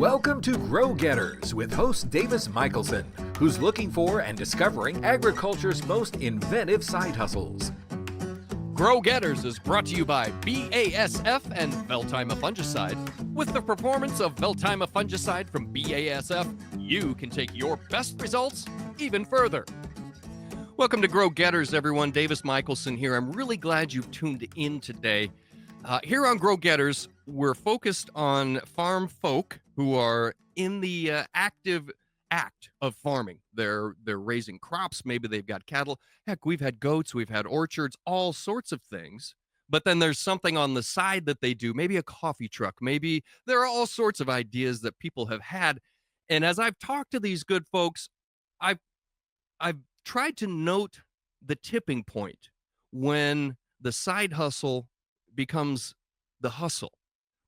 Welcome to Growgetters with host Davis Michaelsen, who's looking for and discovering agriculture's most inventive side hustles. Growgetters is brought to you by BASF and Veltima Fungicide. With the performance of Veltima Fungicide from BASF, you can take your best results even further. Welcome to Growgetters, everyone. Davis Michaelsen here. I'm really glad you've tuned in today. Here on Growgetters, we're focused on farm folk who are in the active act of farming. They're raising crops. Maybe they've got cattle. Heck, we've had goats, we've had orchards, all sorts of things. But then there's something on the side that they do, maybe a coffee truck. Maybe there are all sorts of ideas that people have had. And as I've talked to these good folks, I've tried to note the tipping point when the side hustle becomes the hustle.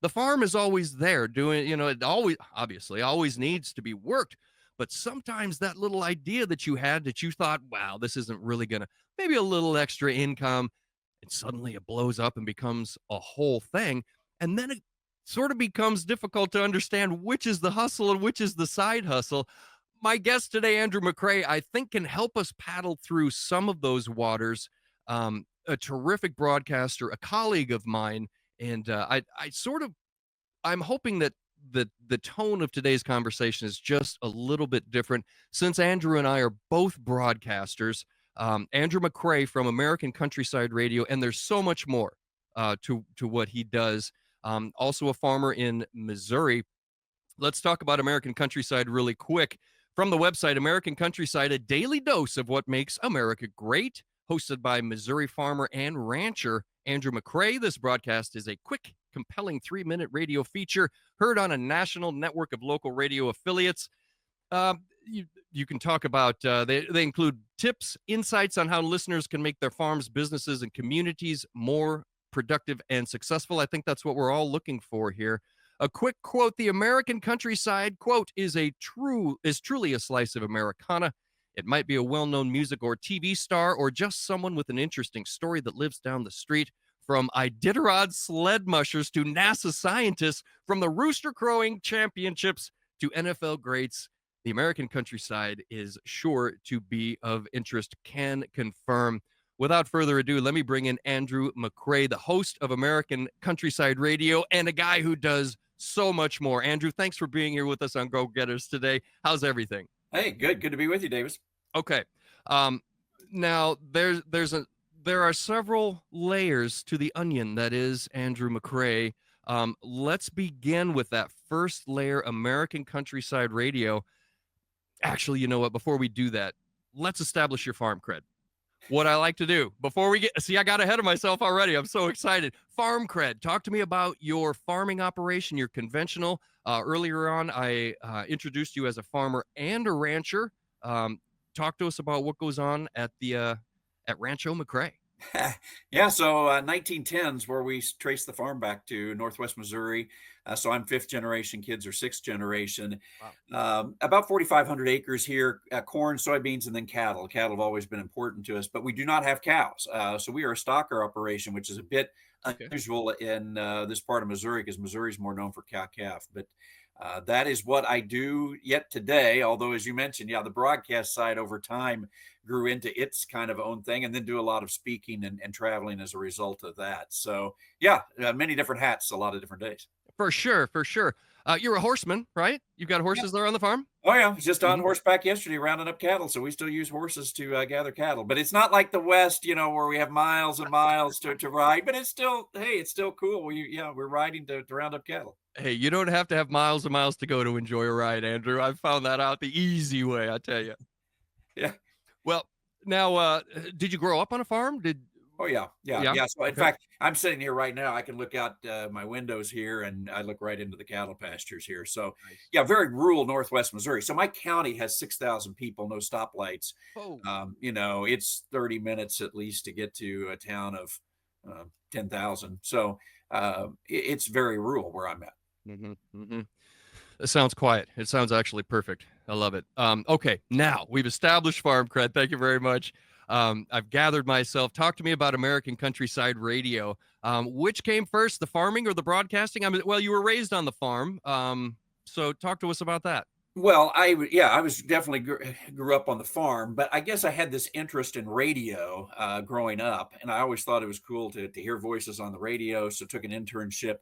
The farm is always there doing, it always needs to be worked. But sometimes that little idea that you had that you thought, wow, this isn't really going to, maybe a little extra income, and suddenly it blows up and becomes a whole thing. And then it sort of becomes difficult to understand which is the hustle and which is the side hustle. My guest today, Andrew McCrae, I think can help us paddle through some of those waters. A terrific broadcaster, a colleague of mine. And I'm hoping that the tone of today's conversation is just a little bit different since Andrew and I are both broadcasters. Andrew McCrae from American Countryside Radio, and there's so much more to what he does. Also a farmer in Missouri. Let's talk about American Countryside really quick. From the website American Countryside, a daily dose of what makes America great, hosted by Missouri farmer and rancher Andrew McCrae. This broadcast is a quick, compelling 3-minute radio feature heard on a national network of local radio affiliates. You can talk about, they include tips, insights on how listeners can make their farms, businesses, and communities more productive and successful. I think that's what we're all looking for here. A quick quote: the American Countryside, quote, is truly a slice of Americana. It might be a well-known music or TV star or just someone with an interesting story that lives down the street. From Iditarod sled mushers to NASA scientists, from the rooster crowing championships to NFL greats, the American Countryside is sure to be of interest. Can confirm. Without further ado, let me bring in Andrew McCrae, the host of American Countryside Radio and a guy who does so much more. Andrew, thanks for being here with us on Go-Getters today. How's everything? Hey, good to be with you, Davis. Okay. Now there are several layers to the onion that is Andrew McCrae. Let's begin with that first layer, American Countryside Radio. Actually, you know what? Before we do that, let's establish your farm cred. What I like to do before we I got ahead of myself already. I'm so excited. Farm cred. Talk to me about your farming operation, your conventional. Earlier on, I introduced you as a farmer and a rancher. Talk to us about what goes on at Rancho McCrae. Yeah, so 1910s where we trace the farm back to Northwest Missouri. So I'm 5th generation, kids are 6th generation. Wow. About 4,500 acres here, corn, soybeans, and then cattle. Cattle have always been important to us, but we do not have cows. So we are a stocker operation, which is a bit unusual in this part of Missouri because Missouri is more known for cow-calf. But that is what I do yet today. Although, as you mentioned, the broadcast side over time grew into its kind of own thing, and then do a lot of speaking and traveling as a result of that. So many different hats, a lot of different days. For sure. You're a horseman, right? You've got horses there on the farm? Oh, yeah. Just on horseback yesterday, rounding up cattle. So we still use horses to gather cattle. But it's not like the West, where we have miles and miles to ride. But it's still cool. We're riding to round up cattle. Hey, you don't have to have miles and miles to go to enjoy a ride, Andrew. I've found that out the easy way, I tell you. Yeah. Well, now, did you grow up on a farm? Oh, yeah. So in fact, I'm sitting here right now. I can look out my windows here and I look right into the cattle pastures here. So nice. Very rural Northwest Missouri. So my county has 6,000 people, no stoplights. Oh. It's 30 minutes at least to get to a town of 10,000. So it's very rural where I'm at. Mm-hmm, mm-hmm. It sounds quiet. It sounds actually perfect. I love it. Okay, now we've established farm cred. Thank you very much. I've gathered myself. Talk to me about American Countryside Radio. Which came first, the farming or the broadcasting? You were raised on the farm. So talk to us about that. Well, I was definitely grew up on the farm, but I guess I had this interest in radio growing up, and I always thought it was cool to hear voices on the radio. So took an internship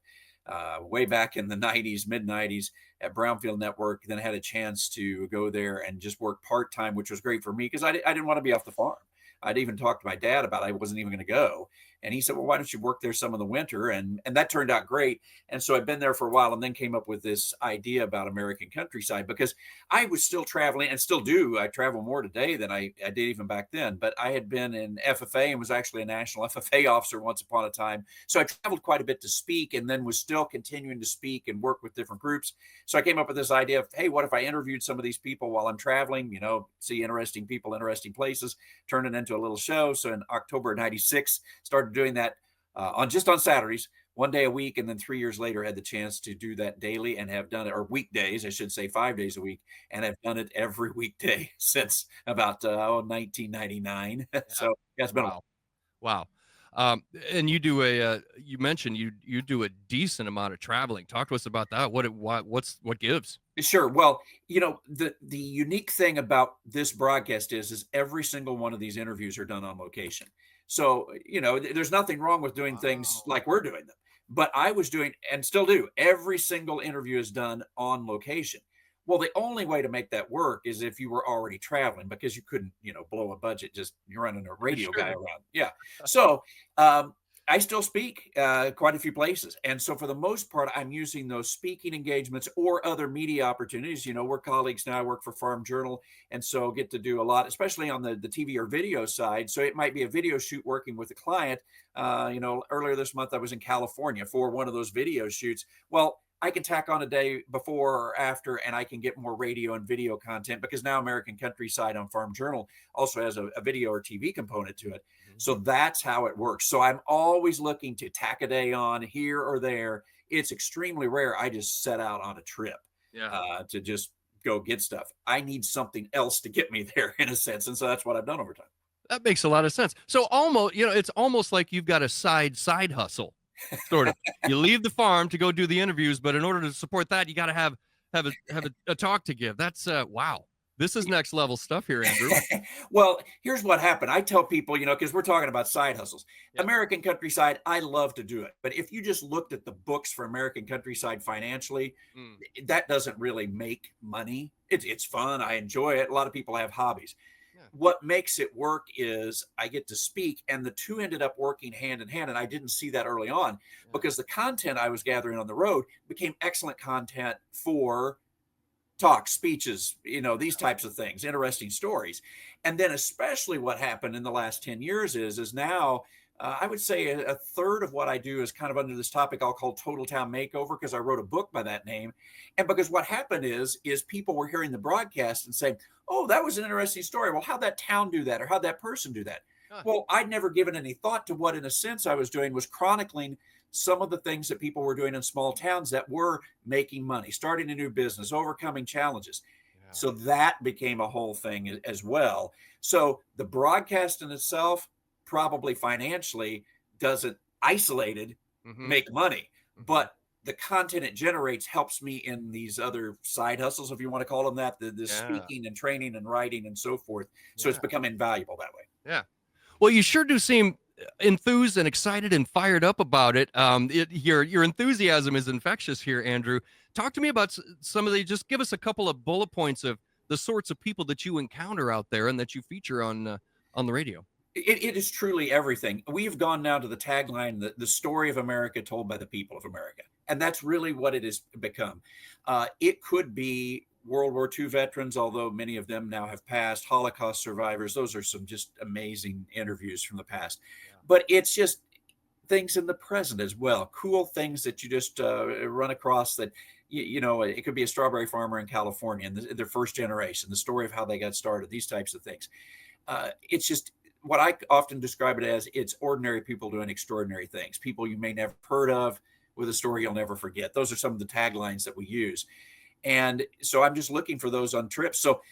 way back in the '90s, mid '90s at Brownfield Network. Then I had a chance to go there and just work part time, which was great for me because I didn't want to be off the farm. I'd even talked to my dad about I wasn't even going to go, and he said, "Well, why don't you work there some of the winter?" And that turned out great. And so I've been there for a while, and then came up with this idea about American countryside because I was still traveling and still do. I travel more today than I did even back then. But I had been in FFA and was actually a national FFA officer once upon a time. So I traveled quite a bit to speak, and then was still continuing to speak and work with different groups. So I came up with this idea of, hey, what if I interviewed some of these people while I'm traveling? See interesting people, interesting places, turn it into a little show. So in October of '96, started doing that on Saturdays, one day a week. And then 3 years later, had the chance to do that daily and have done it, or weekdays, I should say, 5 days a week, and have done it every weekday since about 1999. So yeah, it's been Wow. Wow. And you do you mentioned you do a decent amount of traveling. Talk to us about that. What gives? Sure. Well, the unique thing about this broadcast is every single one of these interviews are done on location. So, there's nothing wrong with doing things Wow. like we're doing them. But I was doing, and still do, every single interview is done on location. Well, the only way to make that work is if you were already traveling, because you couldn't, blow a budget just you're running a radio guy Sure. around. Yeah. So, um, I still speak quite a few places. And so, for the most part, I'm using those speaking engagements or other media opportunities. We're colleagues now. I work for Farm Journal. And so, get to do a lot, especially on the TV or video side. So, it might be a video shoot working with a client. Earlier this month, I was in California for one of those video shoots. Well, I can tack on a day before or after, and I can get more radio and video content because now American Countryside on Farm Journal also has a video or TV component to it. Mhm. So that's how it works. So I'm always looking to tack a day on here or there. It's extremely rare I just set out on a trip Yeah. to just go get stuff. I need something else to get me there in a sense. And so that's what I've done over time. That makes a lot of sense. So almost, it's almost like you've got a side hustle, sort of. You leave the farm to go do the interviews, but in order to support that, you got to have a talk to give. That's wow. This is next level stuff here, Andrew. Well, here's what happened. I tell people, because we're talking about side hustles. Yeah. American Countryside, I love to do it. But if you just looked at the books for American Countryside financially, Mm. that doesn't really make money. It's fun. I enjoy it. A lot of people have hobbies. Yeah. What makes it work is I get to speak, and the two ended up working hand in hand. And I didn't see that early on because the content I was gathering on the road became excellent content for talks, speeches, these types of things, interesting stories. And then especially what happened in the last 10 years is now I would say a third of what I do is kind of under this topic I'll call Total Town Makeover, because I wrote a book by that name. And because what happened is people were hearing the broadcast and saying, oh, that was an interesting story. Well, how'd that town do that? Or how'd that person do that? Huh. Well, I'd never given any thought to what, in a sense, I was doing was chronicling some of the things that people were doing in small towns that were making money, starting a new business, overcoming challenges. Yeah. So that became a whole thing as well. So the broadcast in itself, probably financially, doesn't isolated Mhm. make money, Mhm. but the content it generates helps me in these other side hustles, if you want to call them that, the Yeah. speaking and training and writing and so forth. So it's Yeah. become invaluable that way. Yeah. Well, you sure do seem enthused and excited and fired up about it. Your enthusiasm is infectious here, Andrew. Talk to me about some of the. Just give us a couple of bullet points of the sorts of people that you encounter out there and that you feature on the radio. It is truly everything. We've gone now to the tagline, the story of America told by the people of America. And that's really what it has become. It could be World War II veterans, although many of them now have passed, Holocaust survivors. Those are some just amazing interviews from the past. Yeah. But it's just things in the present as well. Cool things that you just run across that, it could be a strawberry farmer in California and their first generation, the story of how they got started, these types of things. It's just what I often describe it as, it's ordinary people doing extraordinary things, people you may never heard of with a story you'll never forget. Those are some of the taglines that we use. And so I'm just looking for those on trips. So,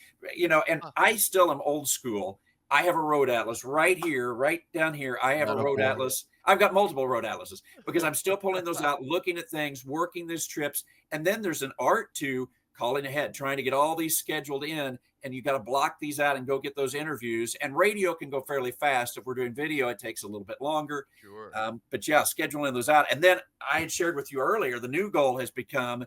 and I still am old school. I have a road atlas right here, right down here. I have a road atlas. I've got multiple road atlases because I'm still pulling those out, looking at things, working these trips. And then there's an art to calling ahead, trying to get all these scheduled in, and you got to block these out and go get those interviews. And radio can go fairly fast. If we're doing video, it takes a little bit longer. Sure. But yeah, scheduling those out. And then I had shared with you earlier, the new goal has become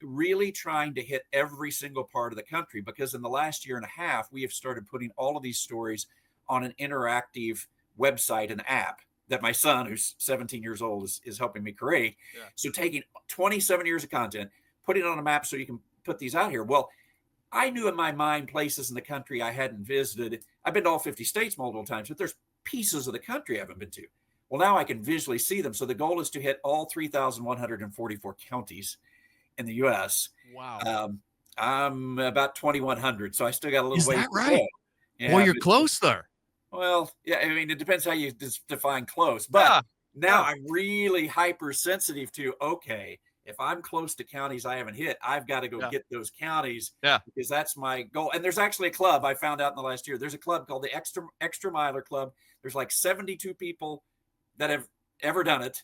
really trying to hit every single part of the country, because in the last year and a half, we have started putting all of these stories on an interactive website and app that my son, who's 17 years old, is helping me create. Yeah. So taking 27 years of content, putting it on a map so you can put these out here. Well, I knew in my mind places in the country I hadn't visited. I've been to all 50 states multiple times, but there's pieces of the country I haven't been to. Well, now I can visually see them. So the goal is to hit all 3,144 counties in the U.S. Wow. I'm about 2,100, so I still got a little way. Is that right? Yeah, boy, you're close there. Well, yeah, I mean, it depends how you define close. But now I'm really hypersensitive to, okay, if I'm close to counties I haven't hit, I've got to go get those counties because that's my goal. And there's actually a club I found out in the last year. There's a club called the Extra Miler Club. There's like 72 people that have ever done it.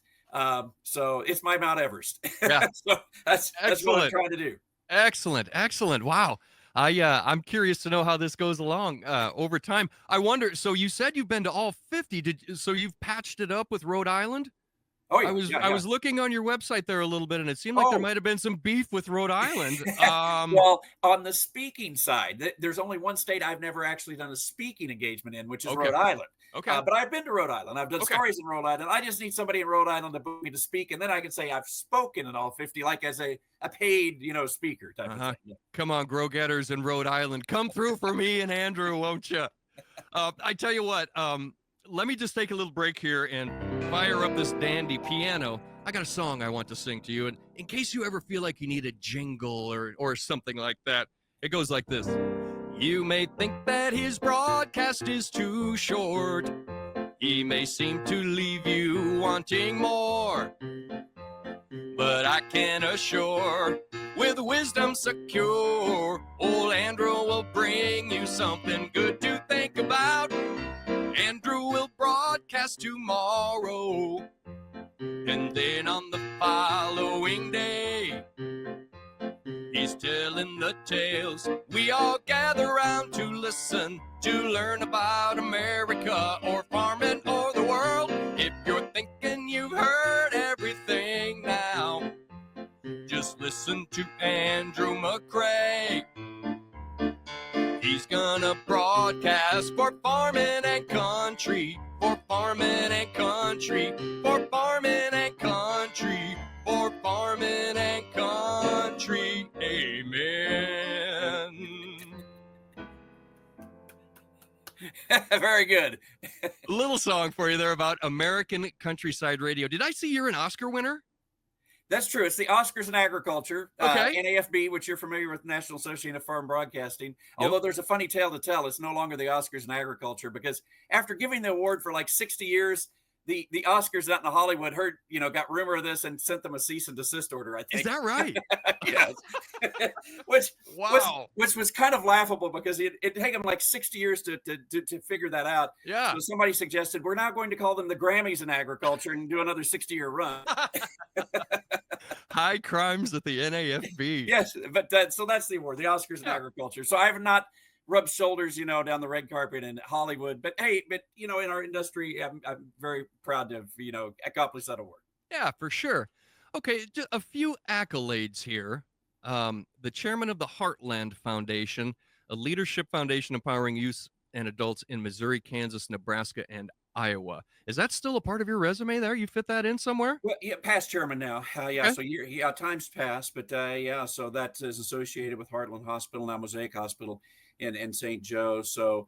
So it's my Mount Everest. Yeah. So that's what I'm trying to do. Excellent. Wow. I'm curious to know how this goes along over time. I wonder, so you said you've been to all 50. So you've patched it up with Rhode Island? Oh, yeah. I was looking on your website there a little bit, and it seemed like there might have been some beef with Rhode Island. Well, on the speaking side, there's only one state I've never actually done a speaking engagement in, which is Rhode Island. Okay. But I've been to Rhode Island. I've done stories in Rhode Island. I just need somebody in Rhode Island to book me to speak, and then I can say I've spoken in all 50, like as a paid, speaker type of thing. Yeah. Come on, Growgetters in Rhode Island, come through for me and Andrew, won't you? I tell you what. Let me just take a little break here and fire up this dandy piano. I got a song I want to sing to you, and in case you ever feel like you need a jingle or something like that, it goes like this. You may think that his broadcast is too short. He may seem to leave you wanting more. But I can assure, with wisdom secure, old Andrew will bring you something good to think about. Andrew will broadcast tomorrow, and then on the following day, he's telling the tales we all gather round to listen, to learn about America or farming or the world. If you're thinking you've heard everything now, just listen to Andrew McCrea. He's gonna broadcast for farming and country, for farming and country, for farming and country, for farming and country. Amen. Very good. A little song for you there about American Countryside Radio. Did I see you're an Oscar winner? That's true. It's the Oscars in Agriculture, okay. NAFB, which you're familiar with, National Association of Farm Broadcasting. Although there's a funny tale to tell, it's no longer the Oscars in Agriculture, because after giving the award for like 60 years, the Oscars out in Hollywood heard, got rumor of this and sent them a cease and desist order, I think. Is that right? Yes. which was kind of laughable, because it took them like 60 years to figure that out. Yeah. So somebody suggested, we're now going to call them the Grammys in Agriculture and do another 60-year run. High crimes at the NAFB. Yes, but so that's the award, the Oscars in Agriculture. So I have not rubbed shoulders, down the red carpet in Hollywood. But hey, in our industry, I'm very proud to have, accomplished that award. Yeah, for sure. Okay, just a few accolades here. The chairman of the Heartland Foundation, a leadership foundation empowering youth and adults in Missouri, Kansas, Nebraska, and Iowa. Is that still a part of your resume there? You fit that in somewhere? Well, yeah, past chairman now. So time's passed, but so that is associated with Heartland Hospital, now Mosaic Hospital in St. Joe. So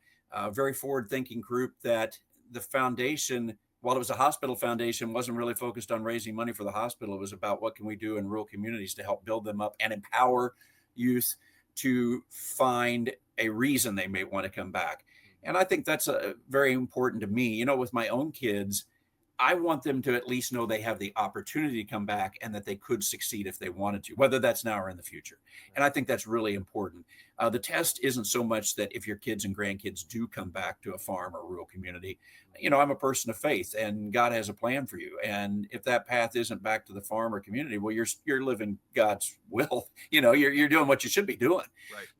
very forward-thinking group that the foundation, while it was a hospital foundation, wasn't really focused on raising money for the hospital. It was about what can we do in rural communities to help build them up and empower youth to find a reason they may want to come back. And I think that's very important to me. With my own kids, I want them to at least know they have the opportunity to come back and that they could succeed if they wanted to, whether that's now or in the future. And I think that's really important. The test isn't so much that if your kids and grandkids do come back to a farm or rural community, I'm a person of faith and God has a plan for you. And if that path isn't back to the farm or community, well, you're living God's will. You're doing what you should be doing.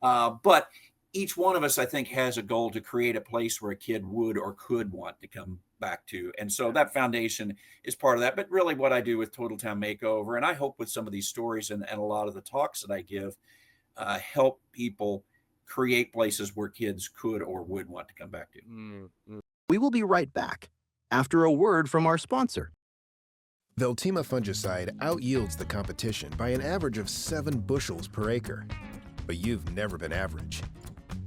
Right. But each one of us, I think, has a goal to create a place where a kid would or could want to come back to. And so that foundation is part of that. But really what I do with Total Town Makeover, and I hope with some of these stories and a lot of the talks that I give, help people create places where kids could or would want to come back to. Mm-hmm. We will be right back after a word from our sponsor. Veltima fungicide out-yields the competition by an average of 7 bushels per acre. But you've never been average.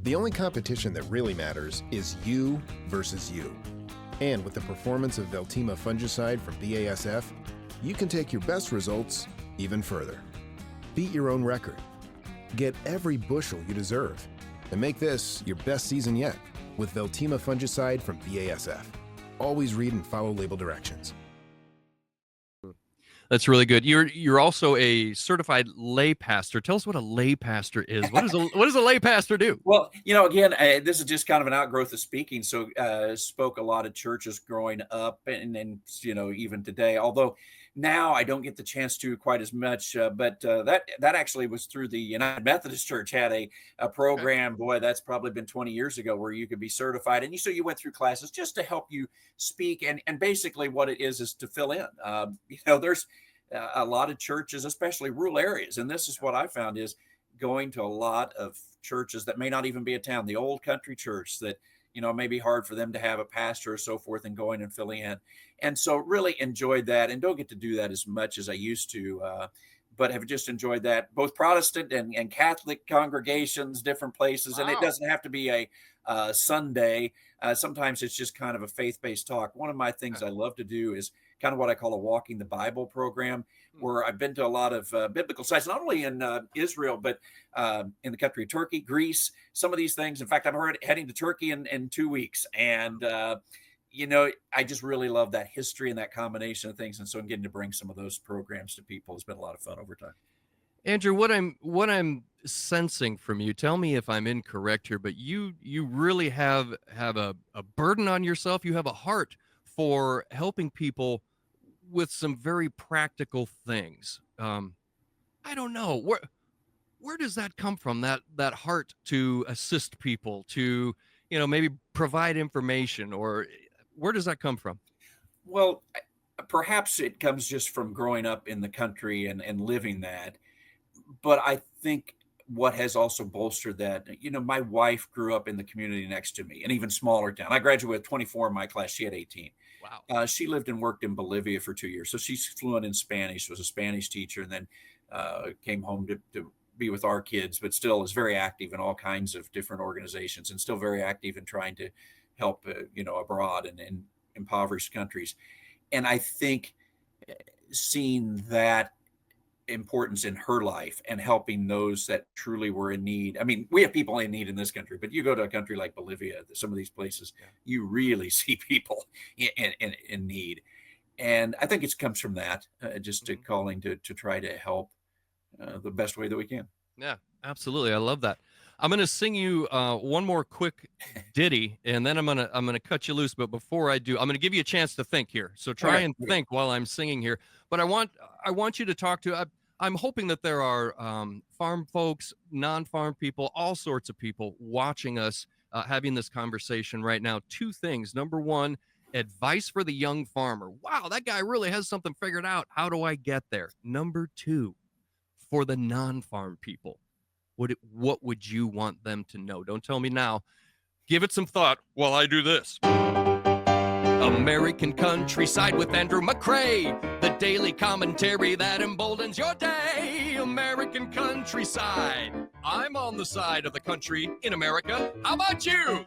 The only competition that really matters is you versus you. And with the performance of Veltima fungicide from BASF, you can take your best results even further. Beat your own record. Get every bushel you deserve. And make this your best season yet with Veltima fungicide from BASF. Always read and follow label directions. That's really good. You're also a certified lay pastor. Tell us what a lay pastor is. What does a lay pastor do? Well, again, this is just kind of an outgrowth of speaking. So spoke a lot of churches growing up and even today, although now I don't get the chance to quite as much. But that actually was through the United Methodist Church had a program. Okay. Boy, that's probably been 20 years ago where you could be certified. And so you went through classes just to help you speak. And basically what it is to fill in. There's a lot of churches, especially rural areas. And this is what I found is going to a lot of churches that may not even be a town, the old country church that, may be hard for them to have a pastor or so forth and going and filling in. And so really enjoyed that and don't get to do that as much as I used to, but have just enjoyed that, both Protestant and Catholic congregations, different places. Wow. And it doesn't have to be a Sunday. Sometimes it's just kind of a faith-based talk. One of my things I love to do is kind of what I call a Walking the Bible program, where I've been to a lot of biblical sites, not only in Israel, but in the country of Turkey, Greece, some of these things. In fact, I'm heading to Turkey in 2 weeks. And, I just really love that history and that combination of things. And so I'm getting to bring some of those programs to people. It's been a lot of fun over time. Andrew, what I'm sensing from you, tell me if I'm incorrect here, but you really have a burden on yourself. You have a heart for helping people with some very practical things. I don't know, where does that come from? That heart to assist people, to maybe provide information, or where does that come from? Well, perhaps it comes just from growing up in the country and living that. But I think what has also bolstered that, my wife grew up in the community next to me, an even smaller town. I graduated with 24 in my class. She had 18. Wow. She lived and worked in Bolivia for 2 years. So she's fluent in Spanish, was a Spanish teacher, and then came home to be with our kids, but still is very active in all kinds of different organizations and still very active in trying to help, abroad and in impoverished countries. And I think seeing that importance in her life and helping those that truly were in need. I mean, we have people in need in this country, but you go to a country like Bolivia, some of these places, you really see people in need. And I think it comes from that, just a calling to try to help the best way that we can. Yeah, absolutely. I love that. I'm going to sing you one more quick ditty, and then I'm going to cut you loose. But before I do, I'm going to give you a chance to think here. So try and think while I'm singing here. But I want you to talk to. I'm hoping that there are farm folks, non-farm people, all sorts of people watching us having this conversation right now. 2 things. Number 1, advice for the young farmer. Wow, that guy really has something figured out. How do I get there? Number 2, for the non-farm people. What would you want them to know? Don't tell me now. Give it some thought while I do this. American Countryside with Andrew McCrae, the daily commentary that emboldens your day. American Countryside. I'm on the side of the country in America. How about you?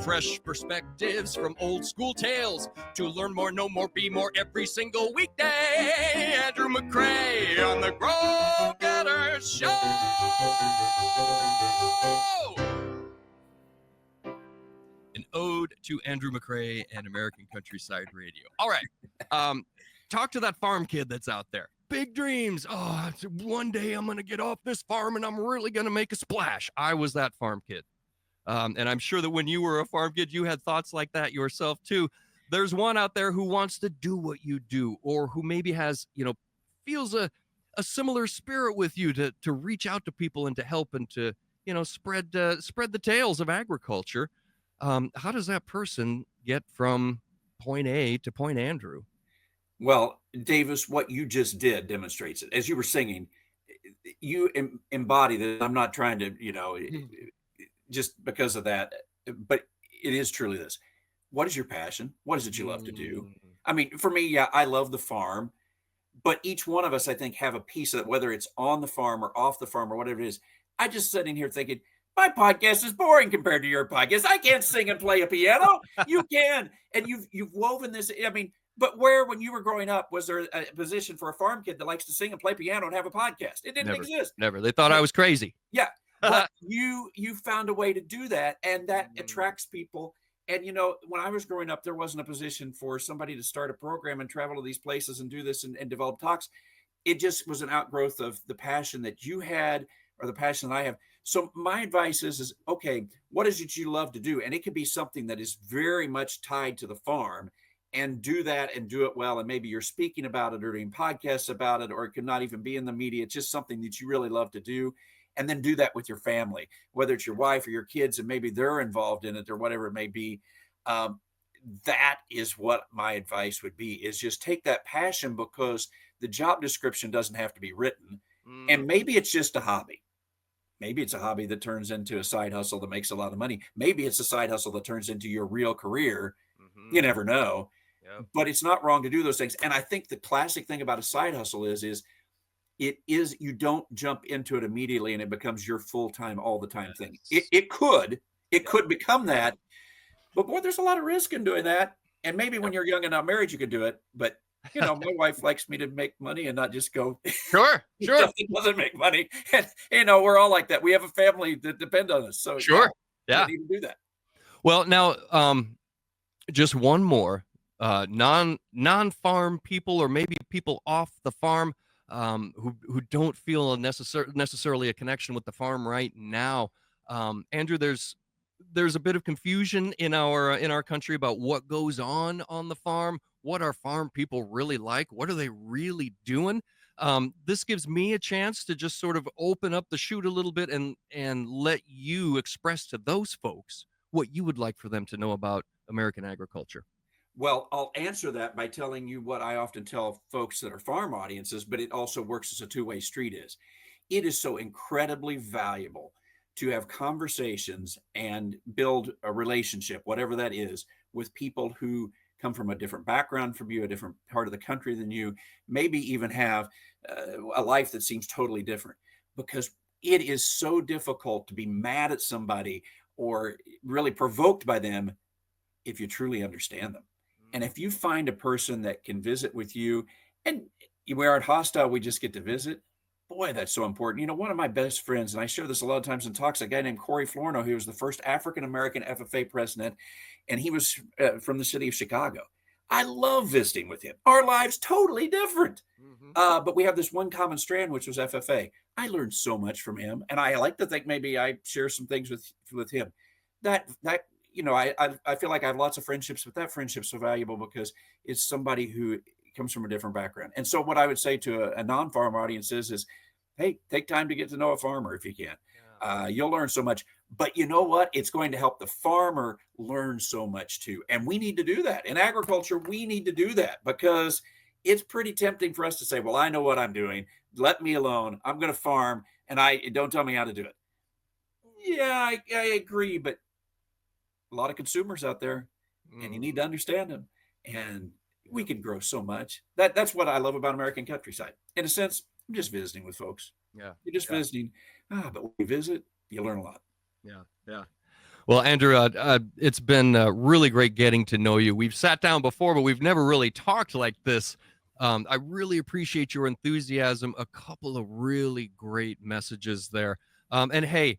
Fresh perspectives from old school tales to learn more, know more, be more every single weekday. Andrew McCrea on the Growgetters Show. And ode to Andrew McCrae and American Countryside Radio. All right. Talk to that farm kid that's out there. Big dreams. Oh, one day I'm going to get off this farm and I'm really going to make a splash. I was that farm kid. And I'm sure that when you were a farm kid, you had thoughts like that yourself too. There's one out there who wants to do what you do, or who maybe has, feels a similar spirit with you to reach out to people and to help and to, spread the tales of agriculture. How does that person get from point A to point Andrew? Well, Davis, what you just did demonstrates it. As you were singing, you embody that. I'm not trying to, just because of that, but it is truly this. What is your passion? What is it you love to do? I mean, for me, yeah, I love the farm, but each one of us, I think, have a piece of it, whether it's on the farm or off the farm or whatever it is. I just sitting here thinking, my podcast is boring compared to your podcast. I can't sing and play a piano. You can. And you've woven this. I mean, but when you were growing up, was there a position for a farm kid that likes to sing and play piano and have a podcast? It didn't exist. Never. They thought I was crazy. Yeah. But you found a way to do that, and that attracts people. And, when I was growing up, there wasn't a position for somebody to start a program and travel to these places and do this and develop talks. It just was an outgrowth of the passion that you had or the passion that I have. So my advice is okay, what is it you love to do? And it could be something that is very much tied to the farm, and do that and do it well. And maybe you're speaking about it or doing podcasts about it, or it could not even be in the media. It's just something that you really love to do. And then do that with your family, whether it's your wife or your kids, and maybe they're involved in it or whatever it may be. That is what my advice would be, is just take that passion, because the job description doesn't have to be written. And maybe it's just a hobby. Maybe it's a hobby that turns into a side hustle that makes a lot of money. Maybe it's a side hustle that turns into your real career. You never know. Yep. But it's not wrong to do those things. And I think the classic thing about a side hustle is you don't jump into it immediately and it becomes your full-time all the time thing. It could become that, but boy, there's a lot of risk in doing that. And maybe when you're young and not married, you could do it. But my wife likes me to make money and not just go. Sure. It doesn't make money. And we're all like that. We have a family that depend on us. So sure. Yeah. You need to do that. Well, now, just one more, non-farm people, or maybe people off the farm, who don't feel necessarily a connection with the farm right now. Andrew, there's a bit of confusion in our country about what goes on the farm. What are farm people really like? What are they really doing? This gives me a chance to just sort of open up the chute a little bit and let you express to those folks what you would like for them to know about American agriculture. Well, I'll answer that by telling you what I often tell folks that are farm audiences, but it also works as a two-way street. It is so incredibly valuable to have conversations and build a relationship, whatever that is, with people who come from a different background from you, a different part of the country than you, maybe even have a life that seems totally different, because it is so difficult to be mad at somebody or really provoked by them if you truly understand them. And if you find a person that can visit with you, and we aren't hostile, we just get to visit, boy, that's so important. One of my best friends, and I share this a lot of times in talks, a guy named Corey Florno, who was the first African-American FFA president, and he was from the city of Chicago. I love visiting with him. Our lives totally different. But we have this one common strand, which was FFA. I learned so much from him, and I like to think maybe I share some things with him. That I feel like I have lots of friendships, but that friendship's so valuable because it's somebody who comes from a different background. And so what I would say to a non-farm audience is, hey, take time to get to know a farmer if you can. You'll learn so much. But you know what? It's going to help the farmer learn so much too. And we need to do that. In agriculture, we need to do that, because it's pretty tempting for us to say, well, I know what I'm doing. Let me alone. I'm going to farm, and don't tell me how to do it. Yeah, I agree. But a lot of consumers out there, and you need to understand them. And we can grow so much. That's what I love about American Countryside. In a sense, I'm just visiting with folks. Yeah. You're just visiting. But when you visit, you learn a lot. Yeah. Well, Andrew, it's been really great getting to know you. We've sat down before, but we've never really talked like this. I really appreciate your enthusiasm. A couple of really great messages there. And hey,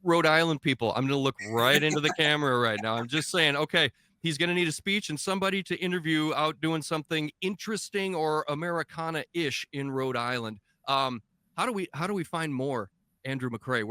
Rhode Island people, I'm going to look right into the camera right now. I'm just saying, okay, he's going to need a speech and somebody to interview out doing something interesting or Americana-ish in Rhode Island. How do we find more Andrew McCrae?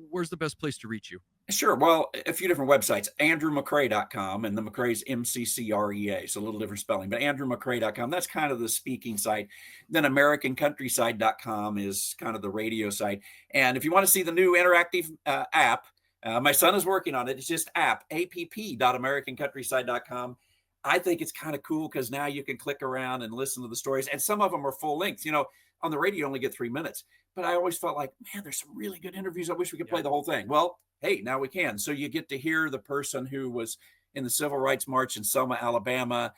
Where's the best place to reach you? Sure. Well, a few different websites, andrewmccrea.com, and the McCrea's MCCREA. So a little different spelling, but andrewmccrea.com, that's kind of the speaking site. Then americancountryside.com is kind of the radio site. And if you want to see the new interactive app, my son is working on it. It's just app.americancountryside.com. I think it's kind of cool because now you can click around and listen to the stories. And some of them are full length. You know, on the radio, you only get 3 minutes. But I always felt like, man, there's some really good interviews. I wish we could play the whole thing. Well, hey, now we can. So you get to hear the person who was in the Civil Rights March in Selma, Alabama,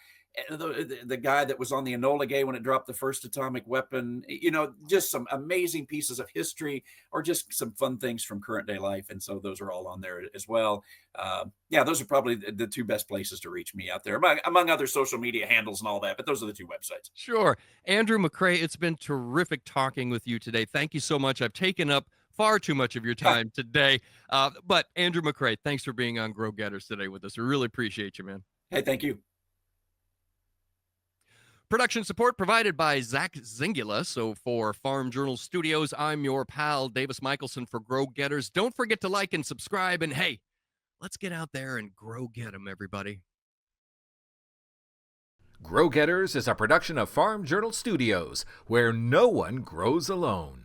the guy that was on the Enola Gay when it dropped the first atomic weapon, you know, just some amazing pieces of history or just some fun things from current day life. And so those are all on there as well. Yeah, those are probably the two best places to reach me out there, among other social media handles and all that. But those are the two websites. Sure. Andrew McCrae, it's been terrific talking with you today. Thank you so much. I've taken up far too much of your time today. But Andrew McCrae, thanks for being on Growgetters today with us. We really appreciate you, man. Hey, thank you. Production support provided by Zach Zingula. So for Farm Journal Studios, I'm your pal, Davis Michaelsen for Growgetters. Don't forget to like and subscribe. And hey, let's get out there and grow get 'em, everybody. Growgetters is a production of Farm Journal Studios, where no one grows alone.